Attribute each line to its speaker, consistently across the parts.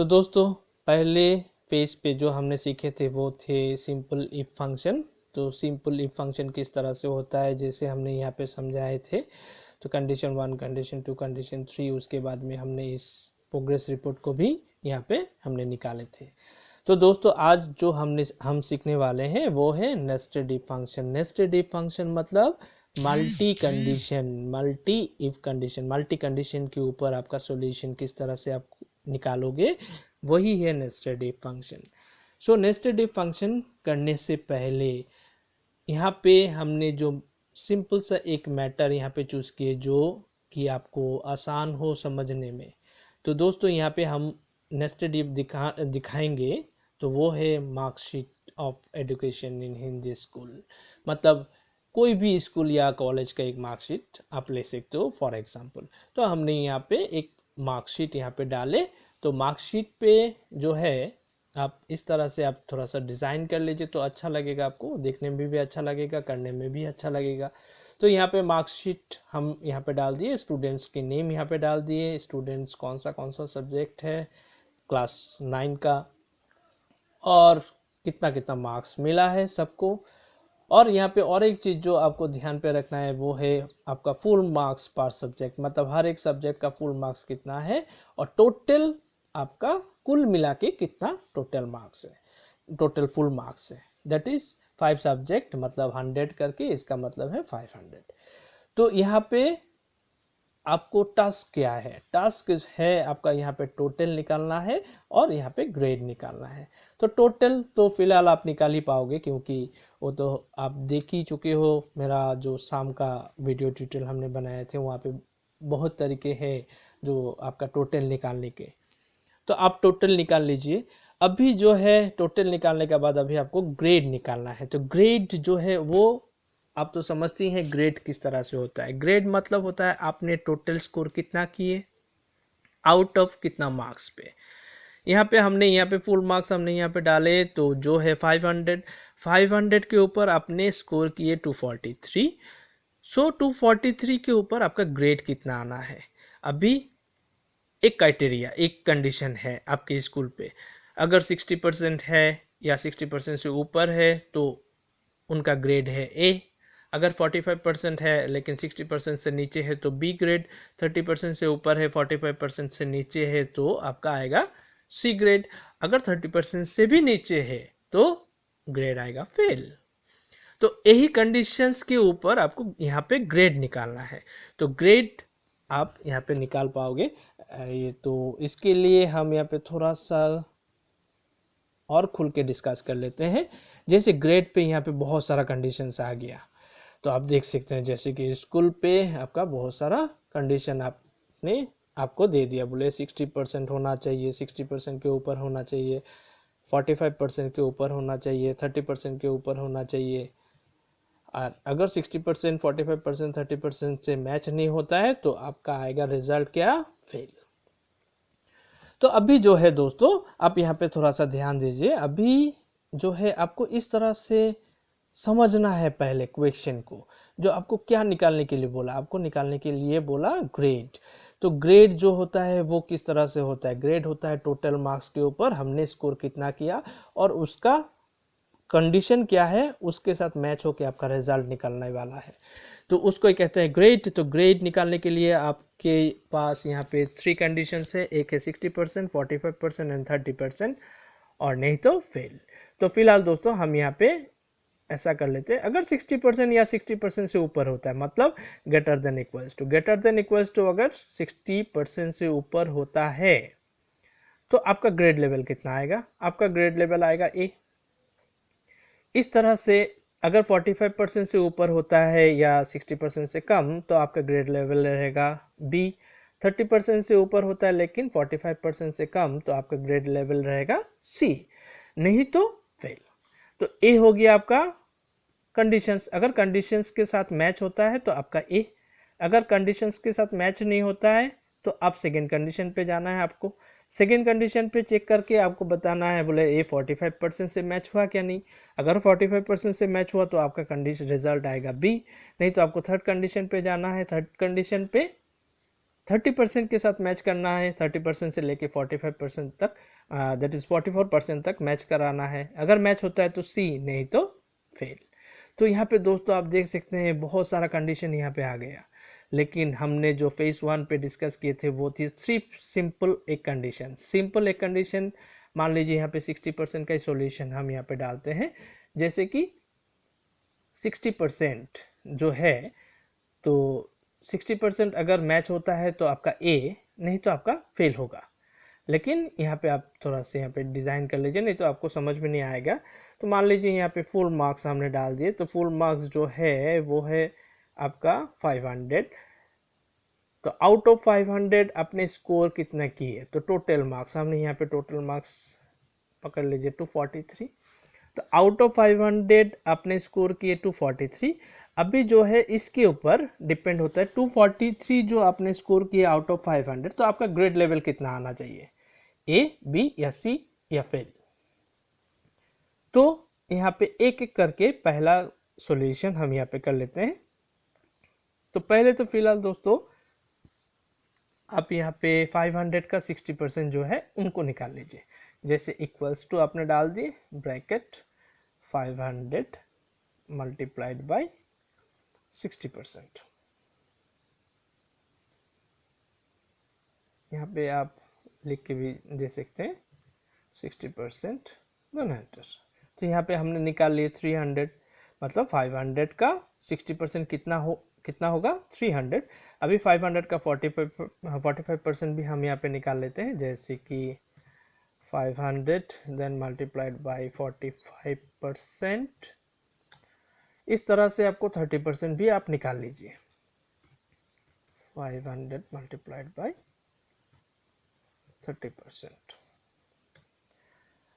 Speaker 1: तो दोस्तों पहले पेज पे जो हमने सीखे थे वो थे सिंपल इफ फंक्शन। तो सिंपल इफ फंक्शन किस तरह से होता है जैसे हमने यहाँ पे समझाए थे। तो कंडीशन 1, कंडीशन 2, कंडीशन 3, उसके बाद में हमने इस प्रोग्रेस रिपोर्ट को भी यहाँ पे हमने निकाले थे। तो दोस्तों आज जो हम सीखने वाले हैं वो है nested if function. Nested if function मतलब मल्टी कंडीशन के ऊपर आपका सॉल्यूशन किस तरह से आप निकालोगे, वही है nested if function. So nested if function करने से पहले यहाँ पे हमने जो सिंपल सा एक मैटर यहाँ पे चूज किए जो कि आपको आसान हो समझने में। तो दोस्तों यहाँ पे हम नेस्टेड इफ दिखाएंगे तो वो है marksheet of education in Hindi school. मतलब कोई भी स्कूल या कॉलेज का एक मार्कशीट आप ले सकते हो फॉर एग्जांपल। तो हमने यहाँ पे एक मार्कशीट यहाँ पे डाले। तो मार्कशीट पे जो है आप इस तरह से आप थोड़ा सा डिज़ाइन कर लीजिए तो अच्छा लगेगा, आपको देखने में भी अच्छा लगेगा, करने में भी अच्छा लगेगा। तो यहाँ पे मार्कशीट हम यहाँ पे डाल दिए, स्टूडेंट्स के नेम यहाँ पे डाल दिए, स्टूडेंट्स कौन सा सब्जेक्ट है, क्लास 9 का, और कितना कितना मार्क्स मिला है सबको। और यहाँ पे और एक चीज़ जो आपको ध्यान पे रखना है वो है आपका फुल मार्क्स पर सब्जेक्ट। मतलब हर एक सब्जेक्ट का फुल मार्क्स कितना है और टोटल आपका कुल मिला के कितना टोटल मार्क्स है, टोटल फुल मार्क्स है। दैट इज 5 सब्जेक्ट मतलब 100 करके, इसका मतलब है 500। तो यहाँ पे आपको टास्क क्या है, टास्क है आपका यहाँ पे टोटल निकालना है और यहाँ पे ग्रेड निकालना है। तो टोटल तो फिलहाल आप निकाल ही पाओगे क्योंकि वो तो आप देख ही चुके हो। मेरा जो शाम का वीडियो ट्यूटोरियल हमने बनाए थे वहाँ पे बहुत तरीके हैं जो आपका टोटल निकालने के। तो आप टोटल निकाल लीजिए। अभी जो है टोटल निकालने के बाद अभी आपको ग्रेड निकालना है। तो ग्रेड जो है वो आप तो समझते हैं ग्रेड किस तरह से होता है। ग्रेड मतलब होता है आपने टोटल स्कोर कितना किए आउट ऑफ कितना मार्क्स पे। यहाँ पे हमने यहाँ पे फुल मार्क्स हमने यहाँ पे डाले तो जो है 500 के ऊपर आपने स्कोर किए 243। सो 243 के ऊपर आपका ग्रेड कितना आना है। अभी एक क्राइटेरिया, एक कंडीशन है आपके स्कूल पे, अगर 60% है या 60% से ऊपर है तो उनका ग्रेड है ए। अगर 45% है लेकिन 60% से नीचे है तो बी ग्रेड। 30% से ऊपर है 45% से नीचे है तो आपका आएगा सी ग्रेड। अगर 30% से भी नीचे है तो ग्रेड आएगा फेल। तो यही कंडीशंस के ऊपर आपको यहाँ पे ग्रेड निकालना है। तो ग्रेड आप यहाँ पे निकाल पाओगे। ये तो इसके लिए हम यहाँ पे थोड़ा सा और खुल के डिस्कस कर लेते हैं। जैसे ग्रेड पे यहाँ पे बहुत सारा कंडीशंस आ गया तो आप देख सकते हैं जैसे कि स्कूल पे आपका बहुत सारा कंडीशन आपने आपको दे दिया। बोले 60% होना चाहिए, 60% के ऊपर होना चाहिए, 45% के ऊपर होना चाहिए, 30% के ऊपर होना चाहिए। और अगर 60%, 45%, 30% से मैच नहीं होता है तो आपका आएगा रिजल्ट क्या, फेल। तो अभी जो है दोस्तों आप यहाँ पे थोड़ा सा ध्यान दीजिए। अभी जो है आपको इस तरह से समझना है पहले क्वेश्चन को। जो आपको क्या निकालने के लिए बोला, आपको निकालने के लिए बोला ग्रेड। तो ग्रेड जो होता है वो किस तरह से होता है, ग्रेड होता है टोटल मार्क्स के ऊपर हमने स्कोर कितना किया और उसका कंडीशन क्या है उसके साथ मैच होकर आपका रिजल्ट निकलने वाला है। तो उसको ही कहते हैं ग्रेड। तो ग्रेड निकालने के लिए आपके पास यहाँ पे 3 कंडीशंस है, एक है 60%, 45% एंड 30%, और नहीं तो फेल। तो फिलहाल दोस्तों हम यहाँ पे ऐसा कर लेते हैं, अगर 60% या 60% से ऊपर होता है मतलब ग्रेटर देन इक्वल्स टू अगर 60% से ऊपर होता है तो आपका ग्रेड लेवल कितना आएगा, आपका ग्रेड लेवल आएगा ए। इस तरह से अगर 45% से ऊपर होता है या 60% से कम तो आपका ग्रेड लेवल रहेगा बी। 30% से ऊपर होता है लेकिन 45% से कम तो आपका ग्रेड लेवल रहेगा सी, नहीं तो फेल। तो ए हो गया आपका कंडीशंस। अगर कंडीशंस के साथ मैच होता है तो आपका ए, अगर कंडीशंस के साथ मैच नहीं होता है तो आप सेकेंड कंडीशन पे जाना है। आपको सेकेंड कंडीशन पे चेक करके आपको बताना है बोले ए 45% से मैच हुआ क्या नहीं। अगर 45% से मैच हुआ तो आपका कंडीशन रिजल्ट आएगा बी, नहीं तो आपको थर्ड कंडीशन पे जाना है। थर्ड कंडीशन पे 30% के साथ मैच करना है, 30% से लेके 45% तक, दैट इज 44% तक मैच कराना है। अगर मैच होता है तो सी, नहीं तो फेल। तो यहाँ पे दोस्तों आप देख सकते हैं बहुत सारा कंडीशन यहाँ पे आ गया, लेकिन हमने जो फेज 1 पे डिस्कस किए थे वो थी सिर्फ सिंपल एक कंडीशन। सिंपल एक कंडीशन मान लीजिए यहाँ पे 60% का सॉल्यूशन हम यहाँ पे डालते हैं, जैसे कि 60% जो है, तो 60% अगर मैच होता है तो आपका ए, नहीं तो आपका फेल होगा। लेकिन यहाँ पे आप थोड़ा सा यहाँ पे डिज़ाइन कर लीजिए, नहीं तो आपको समझ में नहीं आएगा। तो मान लीजिए यहाँ पे फुल मार्क्स हमने डाल दिए, तो फुल मार्क्स जो है वो है आपका 500। तो आउट ऑफ 500 आपने स्कोर कितना किए, तो टोटल मार्क्स हमने यहाँ पे टोटल मार्क्स पकड़ लीजिए 243। तो आउट ऑफ 500 आपने स्कोर किए 243। अभी जो है इसके ऊपर डिपेंड होता है 243 जो आपने स्कोर किया आउट ऑफ 500, तो आपका ग्रेड लेवल कितना आना चाहिए, ए, बी या सी या फेल। तो यहाँ पे एक एक करके पहला सॉल्यूशन हम यहाँ पे कर लेते हैं। तो पहले तो फिलहाल दोस्तों आप यहाँ पे 500 का 60% जो है उनको निकाल लीजिए। जैसे इक्वल्स टू आपने डाल दिए ब्रैकेट 500 मल्टीप्लाइड बाय 60%। यहाँ पे आप लिख के भी दे सकते हैं 60% 100। तो यहाँ पे हमने निकाल लिए 300, मतलब 500 का 60% कितना होगा 300। अभी 500 का 45% भी हम यहाँ पे निकाल लेते हैं, जैसे कि 500 देन मल्टीप्लाइड बाय 45%। इस तरह से आपको 30% भी आप निकाल लीजिए, 500 मल्टीप्लाइड बाय 30%।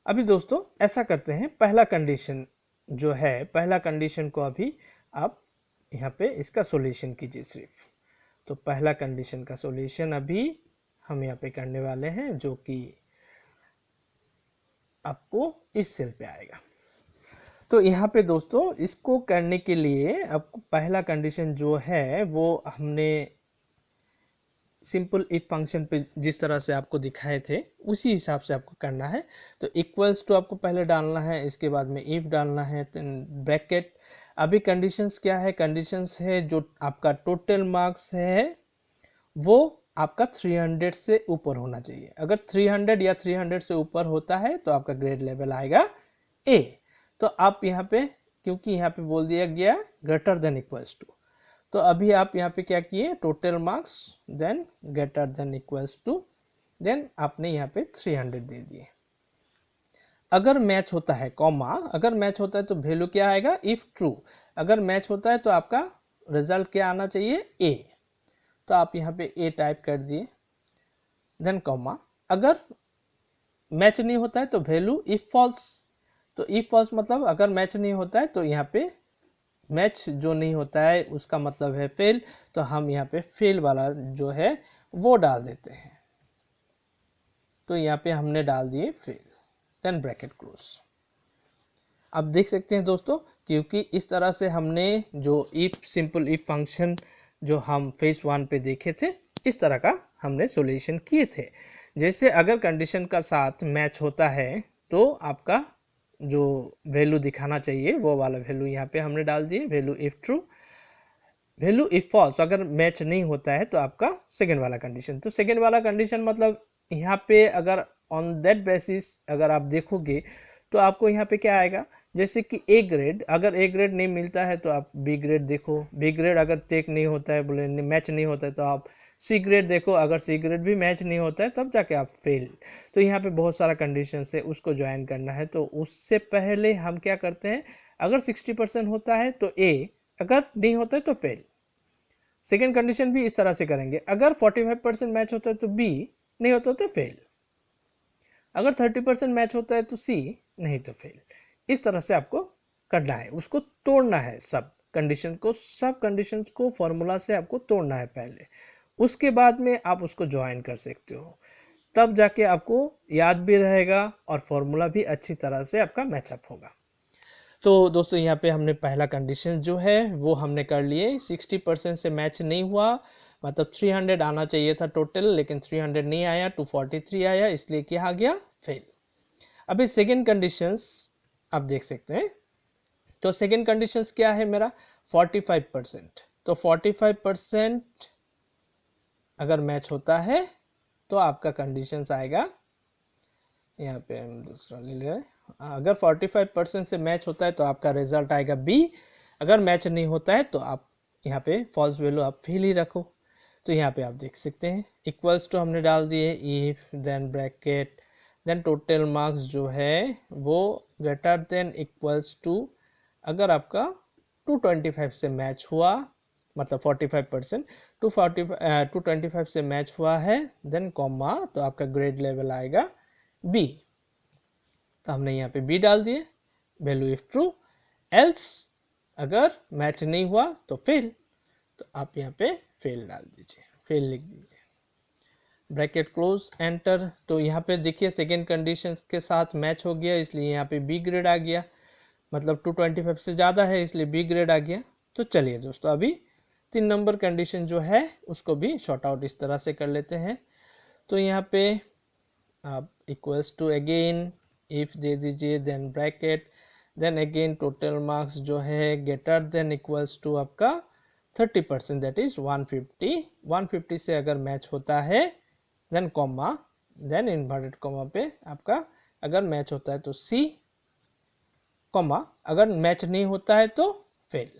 Speaker 1: अभी दोस्तों ऐसा करते हैं, पहला कंडीशन जो है, पहला कंडीशन को अभी आप यहाँ पे इसका सॉल्यूशन कीजिए सिर्फ। तो पहला कंडीशन का सॉल्यूशन अभी हम यहाँ पे करने वाले हैं, जो कि आपको इस सेल पे आएगा। तो यहाँ पे दोस्तों इसको करने के लिए आपको पहला कंडीशन जो है वो हमने सिंपल इफ फंक्शन पे जिस तरह से आपको दिखाए थे उसी हिसाब से आपको करना है। तो इक्वल्स टू आपको पहले डालना है, इसके बाद में इफ डालना है, ब्रैकेट। अभी कंडीशंस क्या है, कंडीशंस है जो आपका टोटल मार्क्स है वो आपका 300 से ऊपर होना चाहिए। अगर 300 या 300 से ऊपर होता है तो आपका ग्रेड लेवल आएगा ए। तो आप यहाँ पे, क्योंकि यहाँ पे बोल दिया गया ग्रेटर देन इक्वल्स टू, तो अभी आप यहाँ पे क्या किए, total marks then greater than equals to, then आपने यहाँ पे 300 दे दिए। अगर मैच होता है कॉमा, अगर मैच होता है तो वैल्यू क्या आएगा, इफ ट्रू। अगर मैच होता है तो आपका रिजल्ट क्या आना चाहिए, ए। तो आप यहाँ पे ए टाइप कर दिए, देन कॉमा। अगर मैच नहीं होता है तो वैल्यू इफ फॉल्स। तो इफ फॉल्स मतलब अगर मैच नहीं होता है तो यहाँ पे मैच जो नहीं होता है उसका मतलब है फेल, तो हम यहाँ पे फेल वाला जो है वो डाल देते हैं। तो यहाँ पे हमने डाल दिए फेल, देन ब्रैकेट क्लोज। आप देख सकते हैं दोस्तों, क्योंकि इस तरह से हमने जो इफ सिंपल इफ फंक्शन जो हम फेज 1 पे देखे थे, इस तरह का हमने सॉल्यूशन किए थे। जैसे अगर कंडीशन का साथ मैच होता है तो आपका जो वैल्यू दिखाना चाहिए वो वाला वैल्यू यहाँ पे हमने डाल दिए, value if true. Value if false, अगर मैच नहीं होता है तो आपका सेकेंड वाला कंडीशन। तो सेकेंड वाला कंडीशन मतलब यहाँ पे अगर ऑन दैट बेसिस अगर आप देखोगे तो आपको यहाँ पे क्या आएगा, जैसे कि ए ग्रेड, अगर ए ग्रेड नहीं मिलता है तो आप बी ग्रेड देखो, बी ग्रेड अगर टेक नहीं होता है, बोले मैच नहीं होता है तो आप सी ग्रेड देखो, अगर सी ग्रेड भी मैच नहीं होता है तब जाके आप फेल। तो यहाँ पे बहुत सारा कंडीशन है, उसको ज्वाइन करना है। तो उससे पहले हम क्या करते हैं, अगर 60% होता है तो ए, अगर नहीं होता है तो फेल। सेकेंड कंडीशन भी इस तरह से करेंगे, अगर 45% मैच होता है तो बी, नहीं होता तो फेल। अगर 30% मैच होता है तो सी, नहीं तो फेल। इस तरह से आपको करना है, उसको तोड़ना है सब कंडीशन को, सब कंडीशंस को फॉर्मूला से आपको तोड़ना है पहले, उसके बाद में आप उसको ज्वाइन कर सकते हो, तब जाके आपको याद भी रहेगा और फॉर्मूला भी अच्छी तरह से आपका मैचअप होगा। तो दोस्तों यहाँ पे हमने पहला कंडीशन जो है वो हमने कर लिए, 60% से मैच नहीं हुआ मतलब 300 आना चाहिए था टोटल, लेकिन 300 नहीं आया, 243 आया, इसलिए क्या आ गया, फेल। अभी सेकेंड कंडीशंस आप देख सकते हैं। तो सेकेंड कंडीशंस क्या है मेरा, 45%। तो 45% अगर मैच होता है तो आपका कंडीशंस आएगा, यहाँ पे हम दूसरा ले ले रहे हैं, अगर 45% से मैच होता है तो आपका रिजल्ट आएगा बी। अगर मैच नहीं होता है तो आप यहाँ पे फॉल्स वैल्यू आप फेल ही रखो। तो यहाँ पे आप देख सकते हैं इक्वल्स टू हमने डाल दिए, if then bracket then total marks जो है वो ग्रेटर देन इक्वल्स टू, अगर आपका 225 से मैच हुआ, मतलब 45% 225 से मैच हुआ है, देन कॉमा, तो आपका ग्रेड लेवल आएगा बी। तो हमने यहाँ पे बी डाल दिए, वैल्यू इफ ट्रू, एल्स अगर मैच नहीं हुआ तो फेल। तो आप यहाँ पे फेल डाल दीजिए, फेल लिख दीजिए, ब्रैकेट क्लोज, एंटर। तो यहाँ पे देखिए सेकेंड कंडीशन के साथ मैच हो गया, इसलिए यहाँ पे बी ग्रेड आ गया, मतलब 225 से ज़्यादा है इसलिए बी ग्रेड आ गया। तो चलिए दोस्तों, अभी 3 नंबर कंडीशन जो है उसको भी शॉर्ट आउट इस तरह से कर लेते हैं। तो यहाँ पे आप इक्वल्स टू अगेन इफ दे दीजिए, then bracket, then again total marks जो है ग्रेटर देन इक्वल्स टू आपका 30%, दैट इज 150। 150 से अगर मैच होता है then comma, then inverted comma पे आपका अगर मैच होता है तो सी, कॉमा अगर मैच नहीं होता है तो फेल।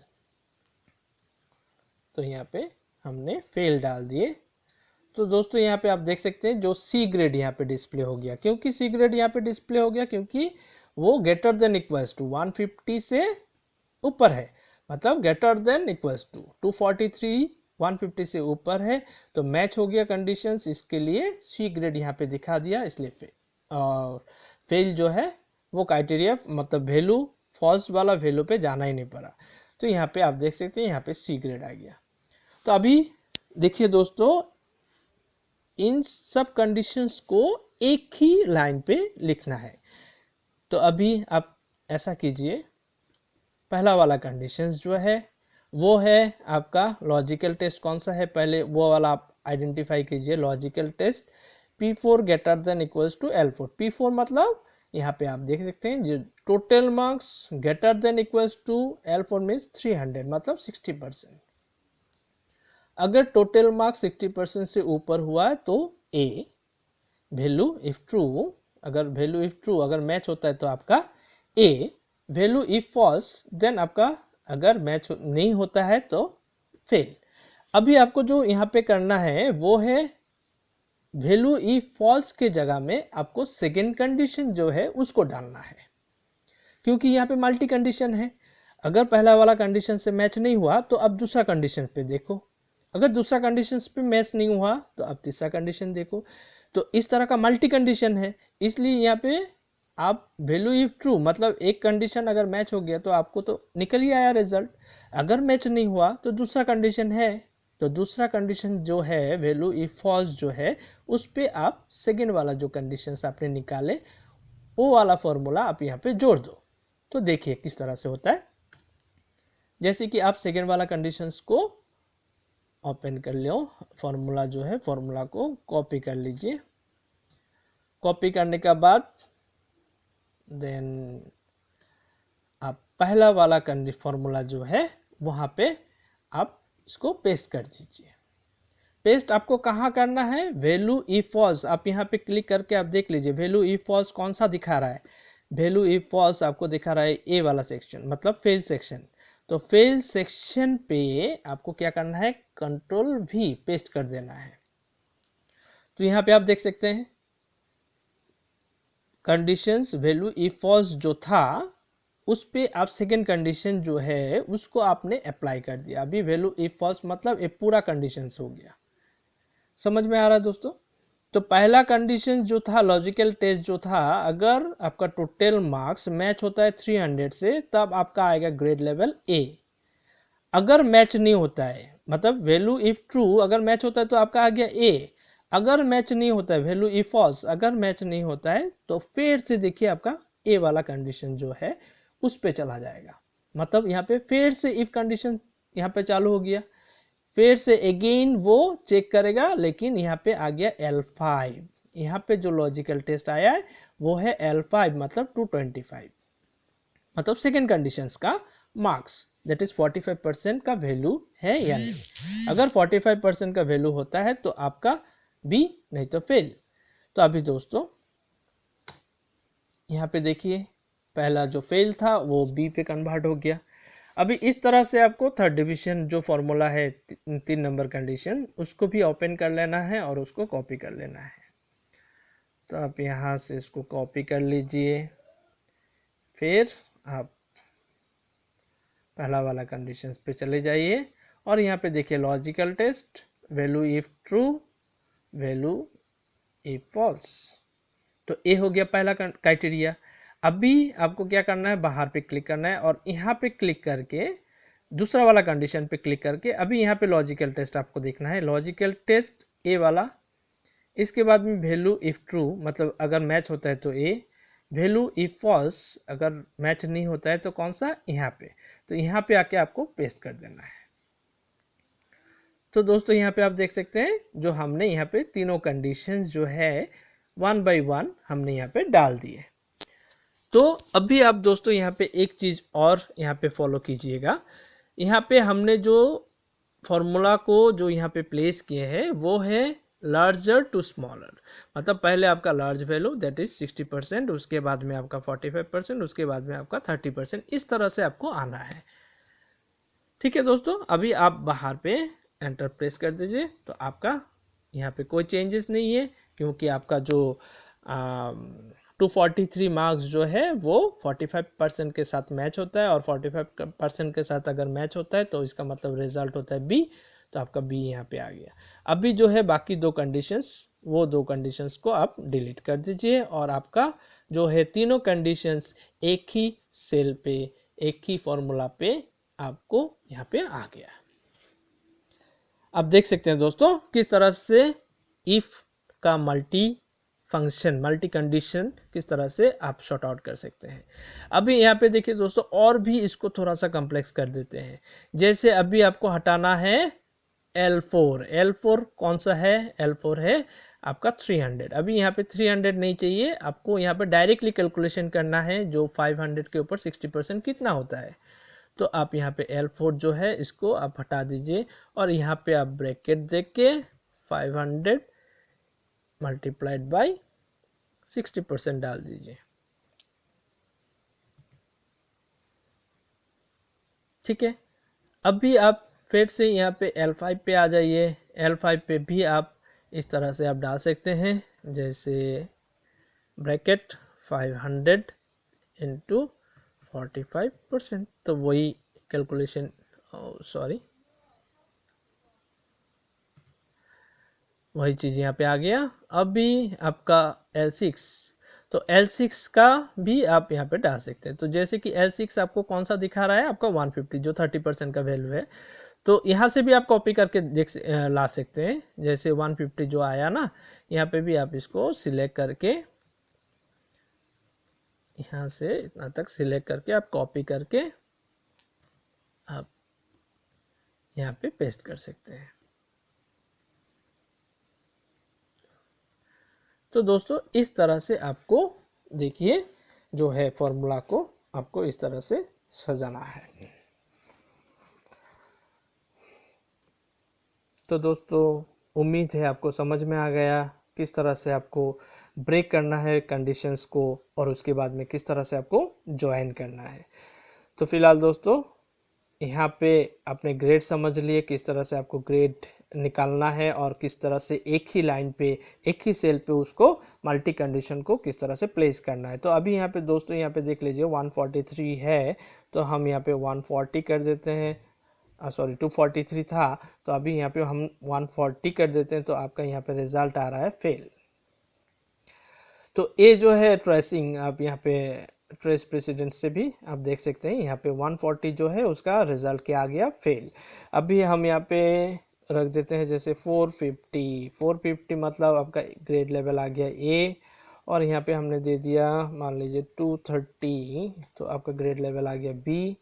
Speaker 1: तो यहाँ पे हमने फेल डाल दिए। तो दोस्तों यहाँ पे आप देख सकते हैं जो सी ग्रेड यहाँ पे डिस्प्ले हो गया, क्योंकि सी ग्रेड यहाँ पे डिस्प्ले हो गया क्योंकि वो ग्रेटर देन इक्वल्स टू 150 से ऊपर है, मतलब ग्रेटर देन इक्वल्स टू 243 150 से ऊपर है, तो मैच हो गया कंडीशंस, इसके लिए सी ग्रेड यहाँ पे दिखा दिया, इसलिए फेल। और फेल जो है वो क्राइटेरिया मतलब वैल्यू फॉल्स वाला वैल्यू पे जाना ही नहीं पड़ा। तो यहाँ पे आप देख सकते हैं यहाँ पे सी ग्रेड आ गया। तो अभी देखिए दोस्तों, इन सब कंडीशंस को एक ही लाइन पे लिखना है। तो अभी आप ऐसा कीजिए, पहला वाला कंडीशंस जो है वो है आपका लॉजिकल टेस्ट, कौन सा है पहले वो वाला आप आइडेंटिफाई कीजिए, logical test P4 greater than equals to L4। P4 मतलब यहाँ पे आप देख सकते हैं जो total marks greater than equals to L4 means 300, मतलब 60%। अगर टोटल मार्क्स 60% से ऊपर हुआ है तो A, वैल्यू इफ ट्रू, अगर वैल्यू इफ ट्रू अगर मैच होता है तो आपका A, value if false then आपका अगर मैच नहीं होता है तो फेल। अभी आपको जो यहाँ पे करना है वो है वैल्यू इफ फॉल्स के जगह में आपको सेकेंड कंडीशन जो है उसको डालना है, क्योंकि यहाँ पे मल्टी कंडीशन है। अगर पहला वाला कंडीशन से मैच नहीं हुआ तो अब दूसरा कंडीशन पे देखो, अगर दूसरा कंडीशन पे मैच नहीं हुआ तो अब तीसरा कंडीशन देखो। तो इस तरह का मल्टी कंडीशन है, इसलिए यहाँ पे आप वैल्यू इफ ट्रू मतलब एक कंडीशन अगर मैच हो गया तो आपको तो निकल ही आया रिजल्ट, अगर मैच नहीं हुआ तो दूसरा कंडीशन है, तो दूसरा कंडीशन जो है वैल्यू इफ फॉल्स जो है उस पे आप सेकेंड वाला जो कंडीशन आपने निकाले वो वाला फॉर्मूला आप यहाँ पे जोड़ दो। तो देखिए किस तरह से होता है, जैसे कि आप सेकेंड वाला कंडीशंस को ओपन कर लो, फॉर्मूला जो है फॉर्मूला को कॉपी कर लीजिए। कॉपी करने के बाद देन आप पहला वाला फॉर्मूला जो है वहाँ पे आप इसको पेस्ट कर दीजिए। पेस्ट आपको कहाँ करना है, वैल्यू इफ फॉल्स, आप यहाँ पे क्लिक करके आप देख लीजिए वैल्यू इफ फॉल्स कौन सा दिखा रहा है। वैल्यू इफ फॉल्स आपको दिखा रहा है ए वाला सेक्शन, मतलब फेल सेक्शन। तो फेल सेक्शन पे आपको क्या करना है, कंट्रोल भी पेस्ट कर देना है। तो यहाँ पे आप देख सकते हैं कंडीशंस वैल्यू इफ फॉल्स जो था उस पे आप सेकेंड कंडीशन जो है उसको आपने अप्लाई कर दिया। अभी वैल्यू इफ फॉल्स मतलब ये पूरा कंडीशंस हो गया, समझ में आ रहा है दोस्तों। तो पहला कंडीशन जो था लॉजिकल टेस्ट जो था, अगर आपका टोटल मार्क्स मैच होता है 300 से तब आपका आएगा ग्रेड लेवल ए। अगर मैच नहीं होता है मतलब वैल्यू इफ ट्रू अगर मैच होता है तो आपका आ गया ए, अगर मैच नहीं होता है वैल्यू इफ फॉल्स अगर मैच नहीं होता है तो फिर से देखिए आपका ए वाला कंडीशन जो है उस पे चला जाएगा, मतलब यहाँ पे फिर से इफ कंडीशन यहाँ पे चालू हो गया। फिर से अगेन वो चेक करेगा, लेकिन यहाँ पे आ गया L5। यहाँ पे जो लॉजिकल टेस्ट आया है वो है L5 मतलब 225, मतलब सेकेंड कंडीशंस का मार्क्स, दैट इज 45% का वैल्यू है या नहीं। अगर 45% का वैल्यू होता है तो आपका बी, नहीं तो फेल। तो अभी दोस्तों यहाँ पे देखिए पहला जो फेल था वो बी पे कन्वर्ट हो गया। अभी इस तरह से आपको थर्ड डिवीजन जो फॉर्मूला है 3 नंबर कंडीशन, उसको भी ओपन कर लेना है और उसको कॉपी कर लेना है। तो आप यहाँ से इसको कॉपी कर लीजिए, फिर आप पहला वाला कंडीशंस पे चले जाइए और यहाँ पे देखिए logical test, value if true, value if false. तो ये हो गया पहला क्राइटेरिया। अभी आपको क्या करना है, बाहर पे क्लिक करना है और यहाँ पे क्लिक करके दूसरा वाला कंडीशन पे क्लिक करके अभी यहाँ पे लॉजिकल टेस्ट आपको देखना है। लॉजिकल टेस्ट ए वाला, इसके बाद में वैल्यू इफ ट्रू मतलब अगर मैच होता है तो ए, वैल्यू इफ फॉल्स अगर मैच नहीं होता है तो कौन सा, यहाँ पे। तो यहाँ पे आके आपको पेस्ट कर देना है। तो दोस्तों यहाँ पे आप देख सकते हैं जो हमने यहाँ पे तीनों कंडीशंस जो है 1 बाय 1 हमने यहाँ पे डाल दिए। तो अभी आप दोस्तों यहाँ पे एक चीज़ और यहाँ पे फॉलो कीजिएगा। यहाँ पे हमने जो फॉर्मूला को जो यहाँ पे प्लेस किए हैं वो है लार्जर टू स्मॉलर, मतलब पहले आपका लार्ज वैल्यू दैट इज 60%, उसके बाद में आपका 45%, उसके बाद में आपका 30%, इस तरह से आपको आना है। ठीक है दोस्तों, अभी आप बाहर पे एंटर प्रेस कर दीजिए तो आपका यहाँ पे कोई चेंजेस नहीं है, क्योंकि आपका जो 243 मार्क्स जो है वो 45% के साथ मैच होता है और 45% के साथ अगर मैच होता है तो इसका मतलब रिजल्ट होता है बी। तो आपका बी यहाँ पे आ गया। अभी जो है बाकी दो कंडीशंस, वो दो कंडीशंस को आप डिलीट कर दीजिए और आपका जो है तीनों कंडीशंस एक ही सेल पे, एक ही फॉर्मूला पे आपको यहाँ पे आ गया। आप देख सकते हैं दोस्तों किस तरह से इफ का मल्टी फंक्शन, मल्टी कंडीशन किस तरह से आप शॉर्ट आउट कर सकते हैं। अभी यहाँ पे देखिए दोस्तों और भी इसको थोड़ा सा कॉम्प्लेक्स कर देते हैं। जैसे अभी आपको हटाना है L4, L4 कौन सा है, L4 है आपका 300। अभी यहाँ पे 300 नहीं चाहिए आपको, यहाँ पे डायरेक्टली कैलकुलेशन करना है जो 500 के ऊपर 60% कितना होता है। तो आप यहाँ पे L4 जो है इसको आप हटा दीजिए और यहाँ पे आप ब्रैकेट देख के 500 मल्टीप्लाइड बाई 60% डाल दीजिए। ठीक है, अभी आप फिर से यहाँ पे L5 पे आ जाइए। L5 पे भी आप इस तरह से आप डाल सकते हैं, जैसे ब्रैकेट 500 इंटू 45%, तो वही कैलकुलेशन, सॉरी वही चीज़ यहाँ पे आ गया। अभी आपका L6, तो L6 का भी आप यहाँ पे डाल सकते हैं। तो जैसे कि L6 आपको कौन सा दिखा रहा है, आपका 150 जो 30% का वैल्यू है। तो यहाँ से भी आप कॉपी करके ला सकते हैं। जैसे 150 जो आया ना, यहाँ पे भी आप इसको सिलेक्ट करके यहाँ से इतना तक सिलेक्ट करके आप कॉपी करके आप यहाँ पे पेस्ट कर सकते हैं। तो दोस्तों इस तरह से आपको देखिए जो है फॉर्मूला को आपको इस तरह से सजाना है। तो दोस्तों उम्मीद है आपको समझ में आ गया किस तरह से आपको ब्रेक करना है कंडीशंस को और उसके बाद में किस तरह से आपको ज्वाइन करना है। तो फिलहाल दोस्तों यहाँ पे आपने ग्रेड समझ लिए, किस तरह से आपको ग्रेड निकालना है और किस तरह से एक ही लाइन पे, एक ही सेल पे उसको मल्टी कंडीशन को किस तरह से प्लेस करना है। तो अभी यहाँ पे दोस्तों यहाँ पे देख लीजिए 143 है, तो हम यहाँ पे 140 कर देते हैं, सॉरी 243 था, तो अभी यहाँ पे हम 140 कर देते हैं। तो आपका यहाँ पे रिजल्ट आ रहा है फेल। तो ये जो है ट्रेसिंग, आप यहाँ पे ट्रेस प्रेसिडेंट से भी आप देख सकते हैं, यहाँ पे 140 जो है उसका रिजल्ट क्या आ गया, फेल। अभी हम यहाँ पे रख देते हैं जैसे 450 मतलब आपका ग्रेड लेवल आ गया ए, और यहाँ पे हमने दे दिया मान लीजिए 230, तो आपका ग्रेड लेवल आ गया बी,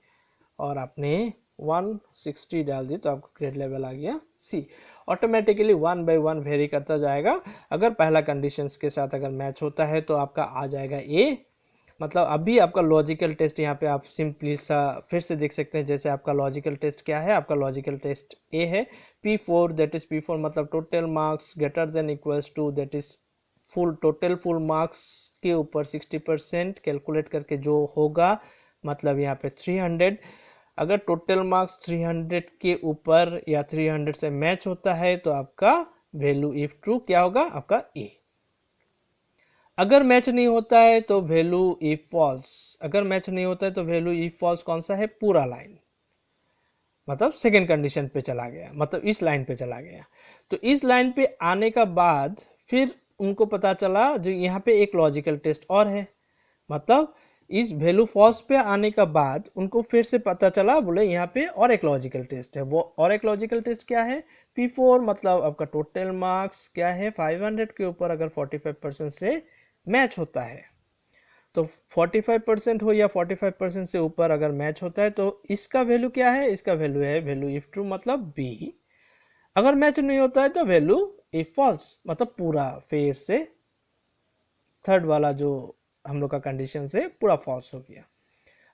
Speaker 1: और आपने 160 डाल दी तो आपका ग्रेड लेवल आ गया सी। ऑटोमेटिकली 1 बाई 1 वेरी करता जाएगा। अगर पहला कंडीशंस के साथ अगर मैच होता है तो आपका आ जाएगा ए। मतलब अभी आपका लॉजिकल टेस्ट यहाँ पे आप सिंपली सा फिर से देख सकते हैं। जैसे आपका लॉजिकल टेस्ट क्या है, आपका लॉजिकल टेस्ट ए है। P4 दैट इज P4 मतलब total marks greater than equals to that is full total full marks के ऊपर 60% कैलकुलेट करके जो होगा, मतलब यहाँ पे 300। अगर टोटल मार्क्स 300 के ऊपर या 300 से मैच होता है तो आपका वैल्यू इफ ट्रू क्या होगा, आपका ए। अगर मैच नहीं होता है तो वैल्यू इफ फॉल्स। अगर मैच नहीं होता है तो वैल्यू इफ फॉल्स कौन सा है, पूरा लाइन, मतलब सेकेंड कंडीशन पे चला गया, मतलब इस लाइन पे चला गया। तो इस लाइन पे आने का बाद फिर उनको पता चला जो यहाँ पे एक लॉजिकल टेस्ट और है, मतलब इस वैल्यू फॉल्स पे आने का बाद उनको फिर से पता चला, बोले यहाँ पे और एक लॉजिकल टेस्ट है। वो और एक लॉजिकल टेस्ट क्या है, P4 मतलब आपका टोटल मार्क्स क्या है 500 के ऊपर अगर 45% से मैच होता है, तो 45% हो या 45% से ऊपर अगर मैच होता है तो इसका वैल्यू क्या है, इसका वैल्यू है वैल्यू इफ ट्रू मतलब बी। अगर मैच नहीं होता है तो वैल्यू इफ फॉल्स मतलब पूरा फिर से थर्ड वाला जो हम लोग का कंडीशन से पूरा फॉल्स हो गया।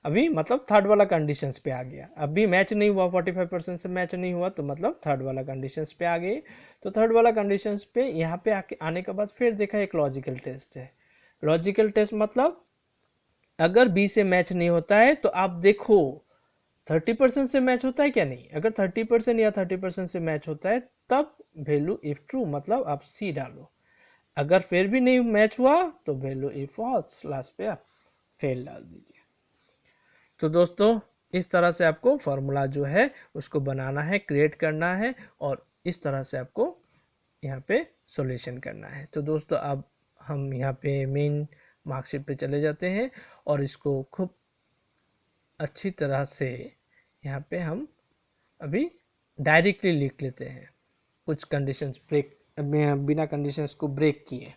Speaker 1: अभी मतलब थर्ड वाला कंडीशंस पे आ गया। अभी मैच नहीं हुआ, 45% से मैच नहीं हुआ तो मतलब थर्ड वाला कंडीशंस पे आ गए। तो थर्ड वाला कंडीशंस पे यहाँ पे आने के बाद फिर देखा एक लॉजिकल टेस्ट है। लॉजिकल टेस्ट मतलब अगर बी से मैच नहीं होता है तो आप देखो 30% से मैच होता है क्या नहीं। अगर 30% या 30% से मैच होता है तब वैल्यू इफ ट्रू मतलब आप सी डालो। अगर फिर भी नहीं मैच हुआ तो वैल्यू इफ फॉल्स, लास्ट पे आप फेल डाल दीजिए। तो दोस्तों इस तरह से आपको फॉर्मूला जो है उसको बनाना है, क्रिएट करना है और इस तरह से आपको यहाँ पे सॉल्यूशन करना है। तो दोस्तों अब हम यहाँ पे मेन मार्कशीट पे चले जाते हैं और इसको खूब अच्छी तरह से यहाँ पे हम अभी डायरेक्टली लिख लेते हैं, कुछ कंडीशंस ब्रेक बिना कंडीशंस को ब्रेक किए।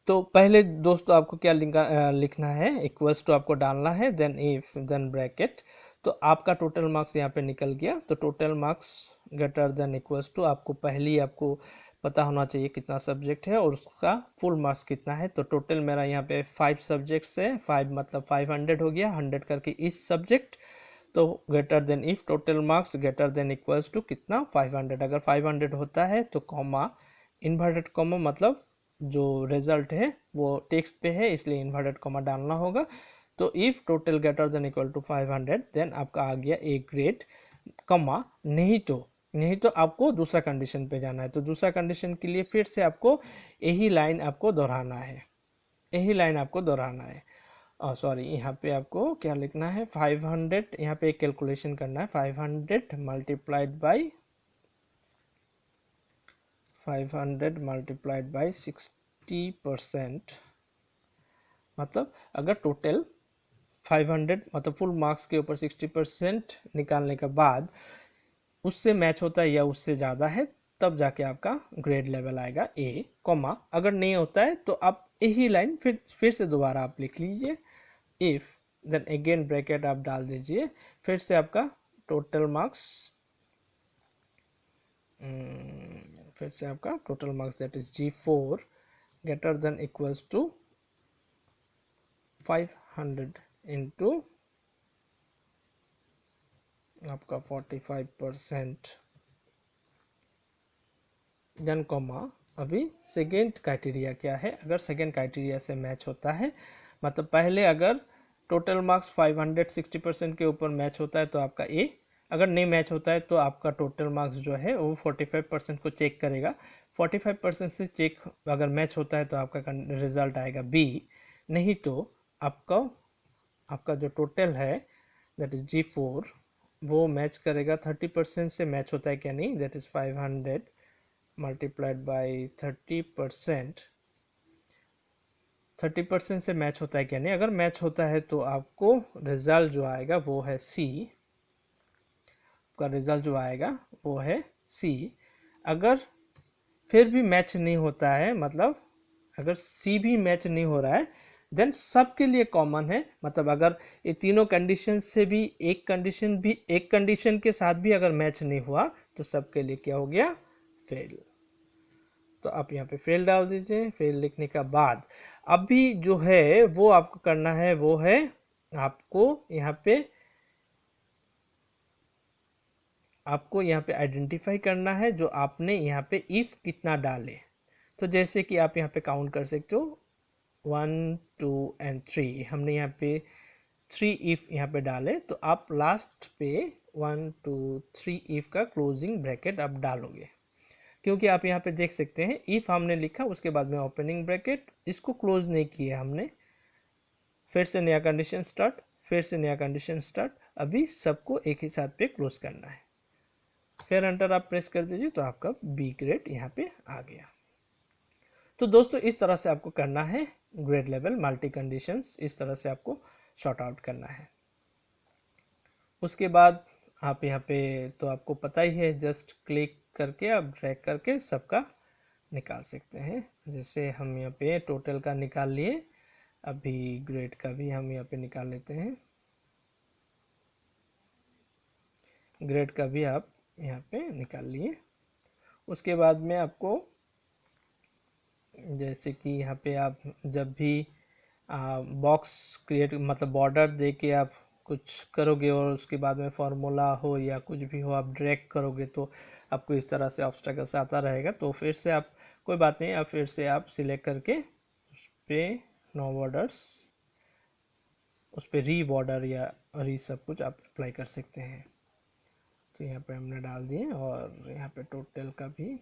Speaker 1: तो पहले दोस्तों आपको क्या लिखना है, इक्वल्स टू आपको डालना है, देन इफ देन ब्रैकेट। तो आपका टोटल मार्क्स यहाँ पे निकल गया। तो total marks greater than equals to आपको पहले ही आपको पता होना चाहिए कितना सब्जेक्ट है और उसका फुल मार्क्स कितना है। तो टोटल मेरा यहाँ पे 5 सब्जेक्ट्स है, 5 मतलब 500 हो गया, 100 करके इस सब्जेक्ट। तो greater than if total marks greater than equals to कितना 500। अगर 500 होता है तो कॉमा इन्वर्टेड कॉमा मतलब जो रिजल्ट है वो टेक्स्ट पे है इसलिए इन्वर्टेड कॉमा डालना होगा। तो if total greater than equal to 500 then आपका आ गया ए ग्रेड, कॉमा नहीं तो आपको दूसरा कंडीशन पे जाना है। तो दूसरा कंडीशन के लिए फिर से आपको यही लाइन आपको दोहराना है, यही लाइन आपको दोहराना है। सॉरी यहाँ पे आपको क्या लिखना है 500, यहाँ पे एक कैलकुलेशन करना है 500 मल्टीप्लाइड बाई 500 मल्टीप्लाइड बाई 60%। मतलब अगर टोटल 500 मतलब फुल मार्क्स के ऊपर 60% निकालने के बाद उससे मैच होता है या उससे ज़्यादा है तब जाके आपका ग्रेड लेवल आएगा ए, कॉमा अगर नहीं होता है तो आप यही लाइन फिर से दोबारा आप लिख लीजिए इफ देन अगेन ब्रैकेट आप डाल दीजिए। फिर से आपका टोटल मार्क्स फिर से आपका total marks that is G4 greater than equals to 500 into आपका 45% देन कॉमा। अभी सेकेंड क्राइटेरिया क्या है, अगर सेकेंड क्राइटेरिया से मैच होता है मतलब पहले अगर टोटल मार्क्स 500 60% के ऊपर मैच होता है तो आपका ए, अगर नहीं मैच होता है तो आपका टोटल मार्क्स जो है वो 45% को चेक करेगा। 45% से चेक अगर मैच होता है तो आपका रिजल्ट आएगा बी, नहीं तो आपका जो टोटल है दैट इज G4 वो मैच करेगा 30% से मैच होता है क्या नहीं, दैट इज 500 मल्टीप्लाइड बाई 30%। 30% से मैच होता है क्या नहीं, अगर मैच होता है तो आपको रिजल्ट जो आएगा वो है सी, आपका रिजल्ट जो आएगा वो है सी। अगर फिर भी मैच नहीं होता है मतलब अगर सी भी मैच नहीं हो रहा है देन सबके लिए कॉमन है, मतलब अगर ये तीनों कंडीशन से भी एक कंडीशन के साथ भी अगर मैच नहीं हुआ तो सबके लिए क्या हो गया, फेल। तो आप यहाँ पे फेल डाल दीजिए। फेल लिखने का बाद अभी जो है वो आपको करना है, वो है आपको यहाँ पे आइडेंटिफाई करना है जो आपने यहाँ पे इफ कितना डाले। तो जैसे कि आप यहाँ पे काउंट कर सकते हो 1 2 एंड 3, हमने यहाँ पे 3 इफ यहाँ पे डाले, तो आप लास्ट पे 1 2 3 इफ का क्लोजिंग ब्रैकेट आप डालोगे, क्योंकि आप यहाँ पे देख सकते हैं इफ हमने लिखा उसके बाद में ओपनिंग ब्रैकेट, इसको क्लोज नहीं किया हमने, फिर से नया कंडीशन स्टार्ट, फिर से नया कंडीशन स्टार्ट, अभी सबको एक ही साथ पे क्लोज करना है। फिर एंटर आप प्रेस कर दीजिए तो आपका बी ग्रेड यहाँ पे आ गया। तो दोस्तों इस तरह से आपको करना है ग्रेड लेवल मल्टी कंडीशंस, इस तरह से आपको शॉर्ट आउट करना है। उसके बाद आप यहाँ पे तो आपको पता ही है, जस्ट क्लिक करके आप ड्रैग करके सबका निकाल सकते हैं। जैसे हम यहाँ पे टोटल का निकाल लिए, अभी ग्रेड का भी हम यहाँ पे निकाल लेते हैं। ग्रेड का भी आप यहाँ पे निकाल लिए। उसके बाद में आपको जैसे कि यहाँ पे आप जब भी बॉक्स क्रिएट मतलब बॉर्डर दे के आप कुछ करोगे और उसके बाद में फार्मूला हो या कुछ भी हो आप ड्रैग करोगे तो आपको इस तरह से ऑब्स्टेकल्स आता रहेगा। तो फिर से आप कोई बात नहीं, आप फिर से आप सिलेक्ट करके उस पर नो बॉर्डर्स, उस पर री बॉर्डर या री सब कुछ आप अप्लाई कर सकते हैं। तो यहाँ पे हमने डाल दिए और यहाँ पे टोटल का भी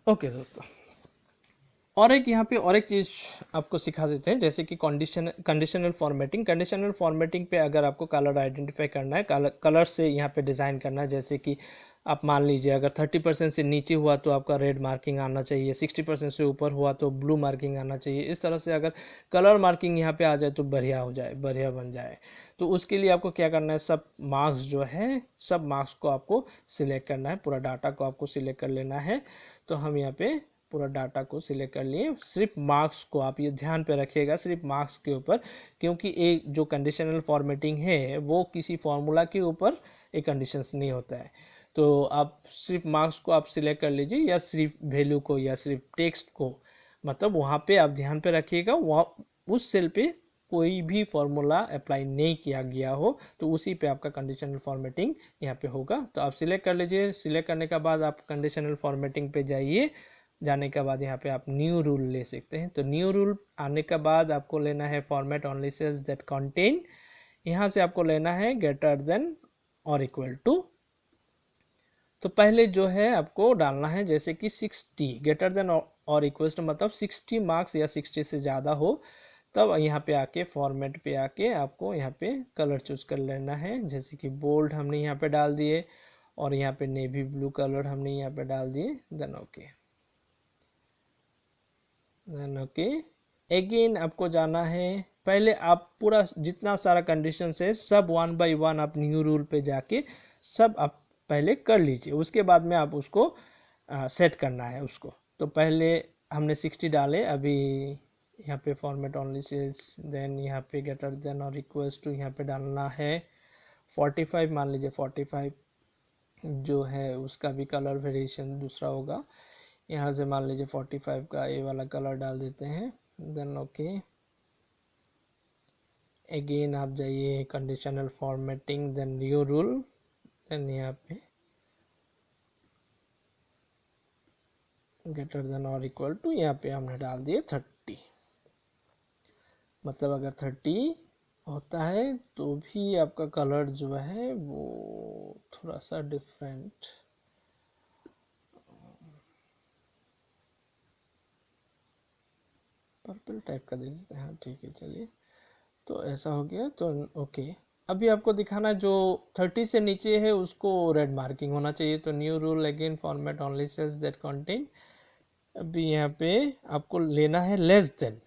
Speaker 1: ओके दोस्तों, और एक यहाँ पे और एक चीज़ आपको सिखा देते हैं, जैसे कि कंडीशनल फॉर्मेटिंग पे अगर आपको कलर आइडेंटिफाई करना है, कलर से यहाँ पे डिज़ाइन करना है। जैसे कि आप मान लीजिए अगर 30% से नीचे हुआ तो आपका रेड मार्किंग आना चाहिए, 60% से ऊपर हुआ तो ब्लू मार्किंग आना चाहिए। इस तरह से अगर कलर मार्किंग यहाँ पे आ जाए तो बढ़िया हो जाए, बढ़िया बन जाए। तो उसके लिए आपको क्या करना है, सब मार्क्स जो है सब मार्क्स को आपको सिलेक्ट करना है, पूरा डाटा को आपको सिलेक्ट कर लेना है। तो हम यहाँ पे पूरा डाटा को सिलेक्ट कर लिए, सिर्फ मार्क्स को आप ये ध्यान पे रखिएगा, सिर्फ मार्क्स के ऊपर, क्योंकि एक जो कंडीशनल फॉर्मेटिंग है वो किसी फॉर्मूला के ऊपर एक कंडीशंस नहीं होता है। तो आप सिर्फ मार्क्स को आप सिलेक्ट कर लीजिए, या सिर्फ वैल्यू को या सिर्फ टेक्स्ट को, मतलब वहाँ पे आप ध्यान पे रखिएगा, वहाँ उस सेल पे कोई भी फॉर्मूला अप्लाई नहीं किया गया हो तो उसी पे आपका कंडीशनल फॉर्मेटिंग यहाँ पे होगा। तो आप सिलेक्ट कर लीजिए, सिलेक्ट करने के बाद आप कंडीशनल फॉर्मेटिंग पे जाइए, जाने के बाद यहाँ पे आप न्यू रूल ले सकते हैं। तो न्यू रूल आने के बाद आपको लेना है format only cells that contain, यहाँ से आपको लेना है ग्रेटर देन और इक्वल टू। तो पहले जो है आपको डालना है जैसे कि 60, ग्रेटर देन और इक्वल टू मतलब 60 मार्क्स या 60 से ज़्यादा हो, तब यहाँ पे आके फॉर्मेट पे आके आपको यहाँ पे कलर चूज कर लेना है। जैसे कि बोल्ड हमने यहाँ पे डाल दिए और यहाँ पे नेवी ब्लू कलर हमने यहाँ पे डाल दिए, then okay, then okay. Again आपको जाना है, पहले आप पूरा जितना सारा कंडीशन है सब 1 बाय 1 आप न्यू रूल पे जाके सब आप पहले कर लीजिए, उसके बाद में आप उसको सेट करना है उसको। तो पहले हमने 60 डाले, अभी यहाँ पे फॉर्मेट ओनली सेल्स, देन यहाँ पे ग्रेटर देन और इक्वल्स टू यहाँ पे डालना है 45, मान लीजिए 45 जो है उसका भी कलर वेरिएशन दूसरा होगा। यहाँ से मान लीजिए 45 का ये वाला कलर डाल देते हैं, देन ओके। अगेन आप जाइए conditional formatting, then new rule, then यहाँ पे ग्रेटर देन और इक्वल टू, यहाँ पे हमने डाल दिए 30। मतलब अगर 30 होता है तो भी आपका कलर जो है वो थोड़ा सा डिफरेंट, पर्पल टाइप का दे देते हैं। हाँ ठीक है, चलिए, तो ऐसा हो गया। तो ओके, अभी आपको दिखाना जो 30 से नीचे है उसको रेड मार्किंग होना चाहिए। तो new rule again format only cells that contain, अभी यहाँ पे आपको लेना है लेस देन,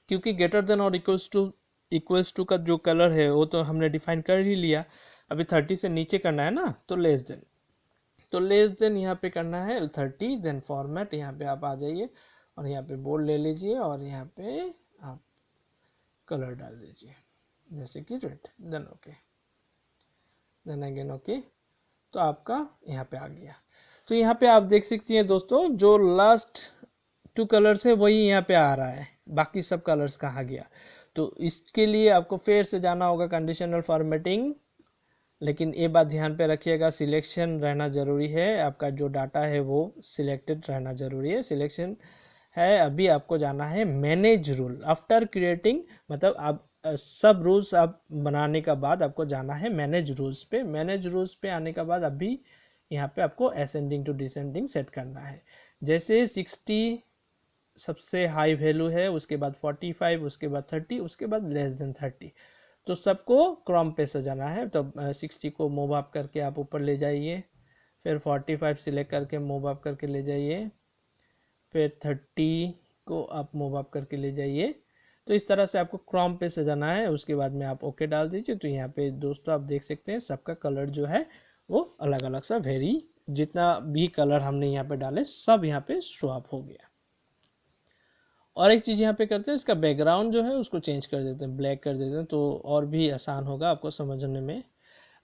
Speaker 1: क्योंकि ग्रेटर देन और इक्वल्स टू इक्वल्स टू का जो कलर है वो तो हमने डिफाइन कर ही लिया। अभी 30 से नीचे करना है ना, तो लेस देन, तो लेस देन यहाँ पे करना है 30, देन फॉर्मेट, यहाँ पे आप आ जाइए और यहाँ पे बोल्ड ले लीजिए और यहाँ पे आप कलर डाल दीजिए जैसे कि red, then okay, then again okay. तो आपका यहाँ पे आ गया। तो यहाँ पे आप देख सकती हैं दोस्तों, जो लास्ट 2 कलर्स है वही यहाँ पे आ रहा है, बाकी सब कलर्स कहाँ गया। तो इसके लिए आपको फिर से जाना होगा कंडीशनल फॉर्मेटिंग, लेकिन ये बात ध्यान पे रखिएगा, सिलेक्शन रहना ज़रूरी है, आपका जो डाटा है वो सिलेक्टेड रहना ज़रूरी है। सिलेक्शन है, अभी आपको जाना है मैनेज रूल आफ्टर क्रिएटिंग, मतलब आप सब रूल्स आप बनाने का बाद आपको जाना है मैनेज रूल्स पे। मैनेज रूल्स पे आने के बाद अभी यहाँ पे आपको असेंडिंग टू डिसेंडिंग सेट करना है। जैसे 60 सबसे हाई वैल्यू है, उसके बाद 45, उसके बाद 30, उसके बाद लेस देन 30, तो सबको क्रॉम पे सजाना है। तो 60 को मूव अप करके आप ऊपर ले जाइए, फिर 45 सिलेक्ट करके मूव अप करके ले जाइए, फिर 30 को आप मूव अप करके ले जाइए। तो इस तरह से आपको क्रॉम पे सजाना है। उसके बाद में आप ओके डाल दीजिए। तो यहाँ पे दोस्तों आप देख सकते हैं सबका कलर जो है वो अलग अलग सा वेरी, जितना भी कलर हमने यहाँ पे डाले सब यहाँ पे स्वैप हो गया। और एक चीज़ यहाँ पे करते हैं, इसका बैकग्राउंड जो है उसको चेंज कर देते हैं, ब्लैक कर देते हैं, तो और भी आसान होगा आपको समझने में।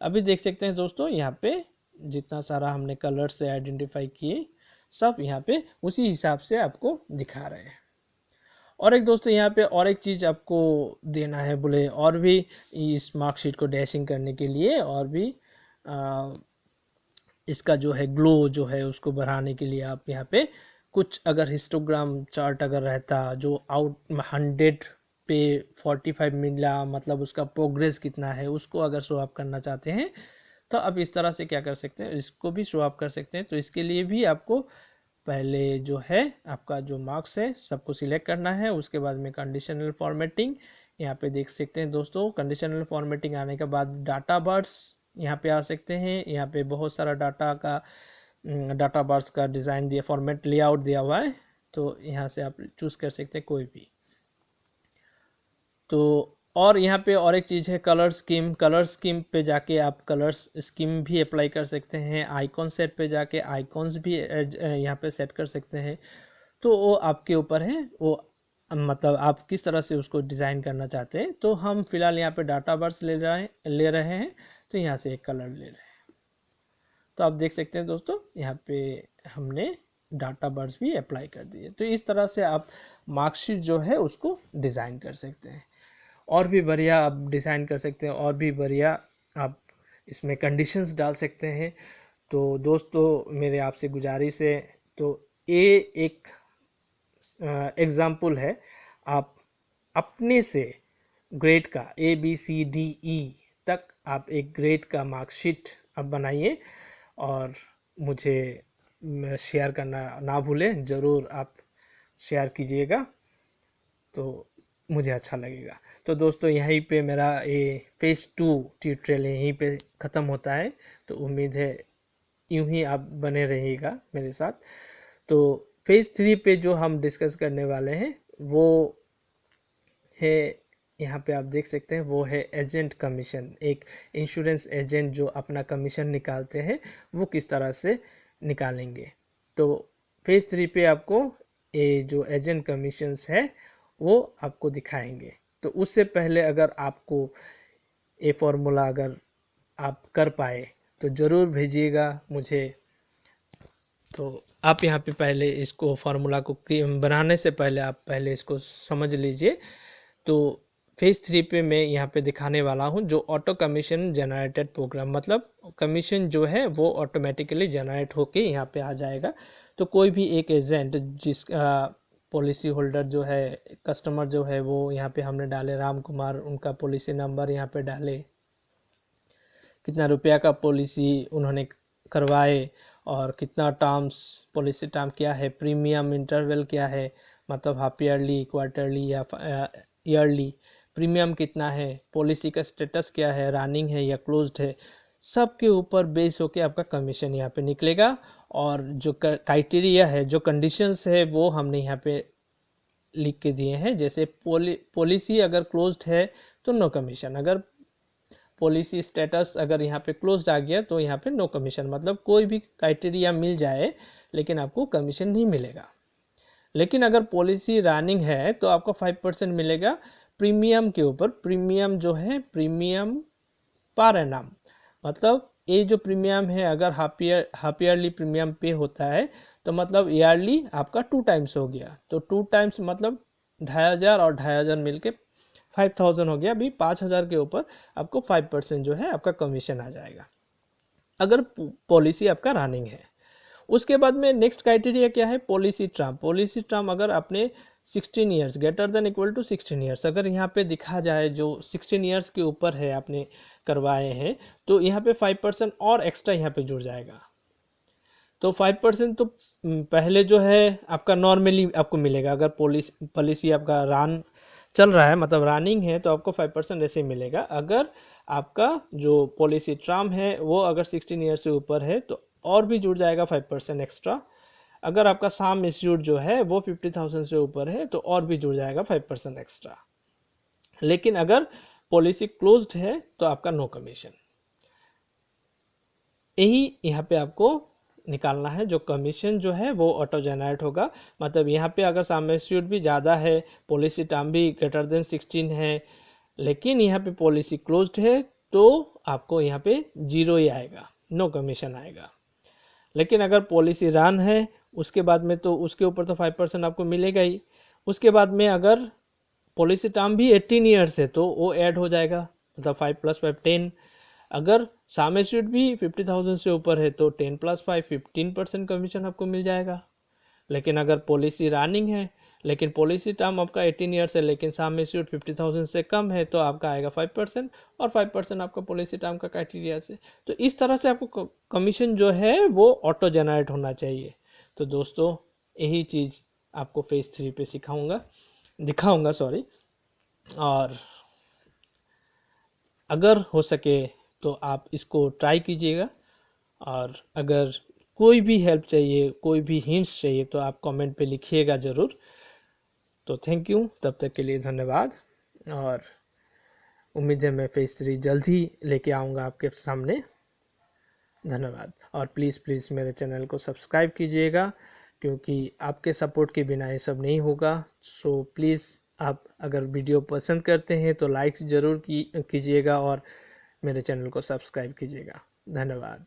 Speaker 1: अभी देख सकते हैं दोस्तों, यहाँ पे जितना सारा हमने कलर से आइडेंटिफाई किए सब यहाँ पे उसी हिसाब से आपको दिखा रहे हैं। और एक दोस्तों यहाँ पे और एक चीज़ आपको देना है, बोले और भी इस मार्कशीट को डैशिंग करने के लिए और भी इसका जो है ग्लो जो है उसको बढ़ाने के लिए आप यहाँ पे कुछ अगर हिस्टोग्राम चार्ट अगर रहता जो आउट 100 पे 45 मिला, मतलब उसका प्रोग्रेस कितना है उसको अगर शो अप करना चाहते हैं तो आप इस तरह से क्या कर सकते हैं, इसको भी शो अप कर सकते हैं। तो इसके लिए भी आपको पहले जो है आपका जो मार्क्स है सबको सिलेक्ट करना है। उसके बाद में कंडीशनल फॉर्मेटिंग, यहाँ पे देख सकते हैं दोस्तों, कंडीशनल फॉर्मेटिंग आने के बाद डाटा बार्स यहाँ पे आ सकते हैं। यहाँ पे बहुत सारा डाटा बार्स का डिज़ाइन दिया, फॉर्मेट लेआउट दिया हुआ है, तो यहाँ से आप चूज़ कर सकते हैं कोई भी। तो और यहाँ पे और एक चीज़ है कलर स्कीम पे जाके आप कलर्स स्कीम भी अप्लाई कर सकते हैं। आइकॉन सेट पे जाके आइकॉन्स भी यहाँ पे सेट कर सकते हैं। तो वो आपके ऊपर है, वो मतलब आप किस तरह से उसको डिज़ाइन करना चाहते हैं। तो हम फिलहाल यहाँ पे डाटा बार्स ले रहे हैं, तो यहाँ से एक कलर ले रहे हैं। तो आप देख सकते हैं दोस्तों, यहाँ पे हमने डाटा बार्स भी अप्लाई कर दिए। तो इस तरह से आप मार्कशीट जो है उसको डिज़ाइन कर सकते हैं। और भी बढ़िया आप डिज़ाइन कर सकते हैं, और भी बढ़िया आप इसमें कंडीशंस डाल सकते हैं। तो दोस्तों मेरे आपसे गुजारिश है, तो ये एक एग्ज़ाम्पल है, आप अपने से ग्रेड का ABCDE तक आप एक ग्रेड का मार्कशीट अब बनाइए और मुझे शेयर करना ना भूलें, ज़रूर आप शेयर कीजिएगा तो मुझे अच्छा लगेगा। तो दोस्तों यहीं पे मेरा ये फेज़ 2 ट्यूटोरियल यहीं पे ख़त्म होता है। तो उम्मीद है यूं ही आप बने रहिएगा मेरे साथ। तो फेज़ 3 पे जो हम डिस्कस करने वाले हैं वो है, यहाँ पे आप देख सकते हैं, वो है एजेंट कमीशन। एक इंश्योरेंस एजेंट जो अपना कमीशन निकालते हैं वो किस तरह से निकालेंगे। तो फेज़ 3 पे आपको ये जो एजेंट कमीशंस है वो आपको दिखाएंगे। तो उससे पहले अगर आपको ये फॉर्मूला अगर आप कर पाए तो ज़रूर भेजिएगा मुझे। तो आप यहाँ पे पहले इसको फार्मूला को बनाने से पहले आप पहले इसको समझ लीजिए। तो फेज़ 3 पे मैं यहाँ पे दिखाने वाला हूँ जो ऑटो कमीशन जनरेटेड प्रोग्राम, मतलब कमीशन जो है वो ऑटोमेटिकली जनरेट होके यहाँ पे आ जाएगा। तो कोई भी एक एजेंट जिस पॉलिसी होल्डर जो है, कस्टमर जो है, वो यहाँ पे हमने डाले राम कुमार, उनका पॉलिसी नंबर यहाँ पे डाले, कितना रुपया का पॉलिसी उन्होंने करवाए और कितना टर्म्स, पॉलिसी टर्म क्या है, प्रीमियम इंटरवल क्या है, मतलब हाफ ईयरली, क्वार्टरली या ईयरली, प्रीमियम कितना है, पॉलिसी का स्टेटस क्या है, रनिंग है या क्लोज्ड है, सब के ऊपर बेस होके आपका कमीशन यहाँ पे निकलेगा। और जो क्राइटेरिया है, जो कंडीशंस है वो हमने यहाँ पे लिख के दिए हैं, जैसे पॉलिसी अगर क्लोज्ड है तो नो कमीशन, अगर पॉलिसी स्टेटस अगर यहाँ पे क्लोज्ड आ गया तो यहाँ पे नो कमीशन, मतलब कोई भी क्राइटेरिया मिल जाए लेकिन आपको कमीशन नहीं मिलेगा। लेकिन अगर पॉलिसी रनिंग है तो आपको 5% मिलेगा प्रीमियम के ऊपर। प्रीमियम जो है प्रीमियम पर एनम, मतलब ये जो प्रीमियम है अगर हाफ ईयरली प्रीमियम पे होता है तो मतलब ईयरली आपका 2 टाइम्स हो गया, तो 2 टाइम्स मतलब 2500 और 2500 मिलके 5000 हो गया। अभी 5000 के ऊपर आपको 5% जो है आपका कमीशन आ जाएगा अगर पॉलिसी आपका रनिंग है। उसके बाद में नेक्स्ट क्राइटेरिया क्या है, पॉलिसी टर्म। पॉलिसी टर्म अगर आपने 16 years greater than equal to 16 years, अगर यहाँ पे दिखा जाए जो 16 ईयर्स के ऊपर है आपने करवाए हैं तो यहाँ पे 5% और एक्स्ट्रा यहाँ पे जुड़ जाएगा। तो 5% तो पहले जो है आपका नॉर्मली आपको मिलेगा, अगर पॉलिसी आपका रन चल रहा है मतलब रनिंग है तो आपको 5% ऐसे ही मिलेगा। अगर आपका जो पॉलिसी टर्म है वो अगर 16 ईयर से ऊपर है तो और भी जुड़ जाएगा 5% एक्स्ट्रा। अगर आपका साम इंस्टीट्यूट जो है वो 50,000 से ऊपर है तो और भी जुड़ जाएगा 5% एक्स्ट्रा। लेकिन अगर पॉलिसी क्लोज्ड है तो आपका नो कमीशन। यही यहाँ पे आपको निकालना है, जो कमीशन जो है वो ऑटो जनरेट होगा। मतलब यहाँ पे अगर साम इंस्टीट्यूट भी ज़्यादा है, पॉलिसी टर्म भी ग्रेटर देन 16 है, लेकिन यहाँ पे पॉलिसी क्लोज्ड है तो आपको यहाँ पे 0 ही आएगा, नो कमीशन आएगा। लेकिन अगर पॉलिसी रन है उसके बाद में तो उसके ऊपर तो 5% आपको मिलेगा ही। उसके बाद में अगर पॉलिसी टर्म भी 18 ईयर्स है तो वो ऐड हो जाएगा, मतलब 5 + 5 10। अगर साम इंस्टीट्यूट भी 50,000 से ऊपर है तो 10 + 5 15% कमीशन आपको मिल जाएगा। लेकिन अगर पॉलिसी रनिंग है लेकिन पॉलिसी टर्म आपका 18 ईयर्स है लेकिन साम इंस्टीट्यूट 50,000 से कम है तो आपका आएगा 5% और 5% आपका पॉलिसी टर्म का क्राइटेरिया से। तो इस तरह से आपको कमीशन जो है वो ऑटो जनरेट होना चाहिए। तो दोस्तों यही चीज़ आपको फेज 3 पे दिखाऊंगा सॉरी। और अगर हो सके तो आप इसको ट्राई कीजिएगा, और अगर कोई भी हेल्प चाहिए, कोई भी हिंट्स चाहिए तो आप कमेंट पे लिखिएगा ज़रूर। तो थैंक यू, तब तक के लिए धन्यवाद, और उम्मीद है मैं फेज 3 जल्द ही लेके आऊँगा आपके सामने। धन्यवाद, और प्लीज़ मेरे चैनल को सब्सक्राइब कीजिएगा क्योंकि आपके सपोर्ट के बिना ये सब नहीं होगा। सो प्लीज़ आप अगर वीडियो पसंद करते हैं तो लाइक्स ज़रूर कीजिएगा और मेरे चैनल को सब्सक्राइब कीजिएगा। धन्यवाद।